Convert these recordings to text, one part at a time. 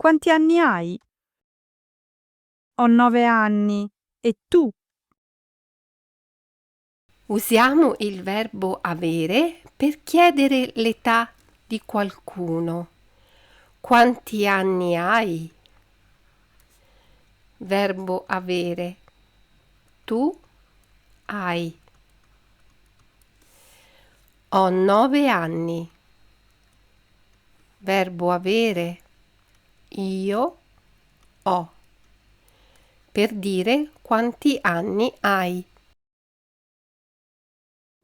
Quanti anni hai? Ho 9 anni. E tu? Usiamo il verbo avere per chiedere l'età di qualcuno. Quanti anni hai? Verbo avere. Tu hai. Ho 9 anni. Verbo avere. Io ho. Per dire quanti anni hai.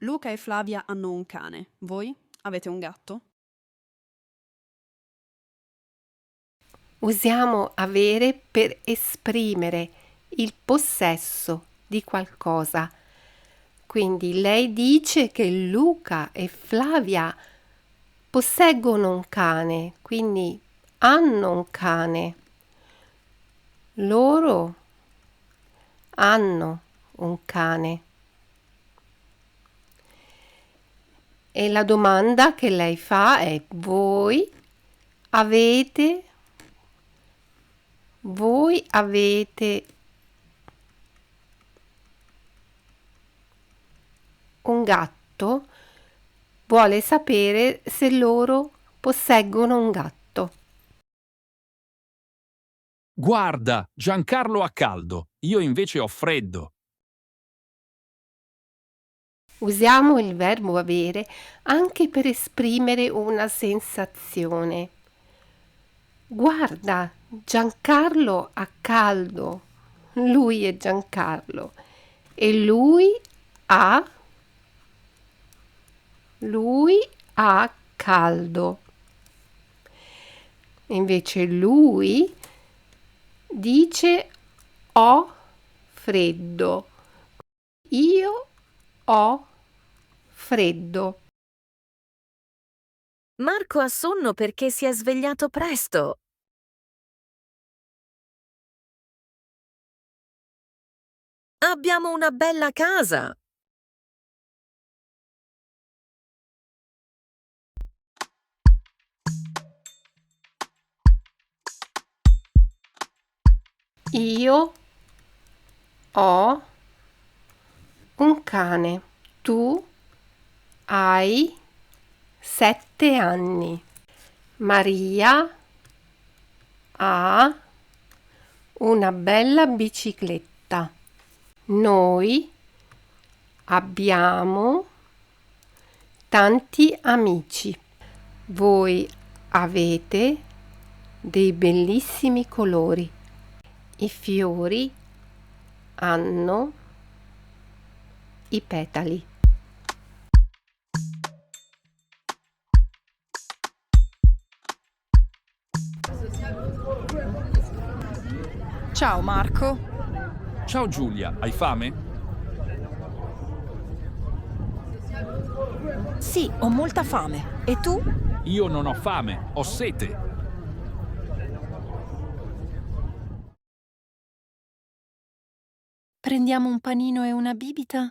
Luca e Flavia hanno un cane. Voi avete un gatto? Usiamo avere per esprimere il possesso di qualcosa. Quindi lei dice che Luca e Flavia posseggono un cane, quindi hanno un cane. Loro hanno un cane. E la domanda che lei fa è: avete voi avete un gatto? Vuole sapere se loro posseggono un gatto. Guarda, Giancarlo ha caldo, io invece ho freddo. Usiamo il verbo avere anche per esprimere una sensazione. Guarda, Giancarlo ha caldo. Lui è Giancarlo. E ha lui ha caldo. Invece lui dice ho freddo. Io ho freddo. Marco ha sonno perché si è svegliato presto. Abbiamo una bella casa. Io ho un cane. Tu hai 7 anni. Maria ha una bella bicicletta. Noi abbiamo tanti amici. Voi avete dei bellissimi colori. I fiori hanno i petali. Ciao Marco. Ciao Giulia, hai fame? Sì, ho molta fame. E tu? Io non ho fame, ho sete. Prendiamo un panino e una bibita?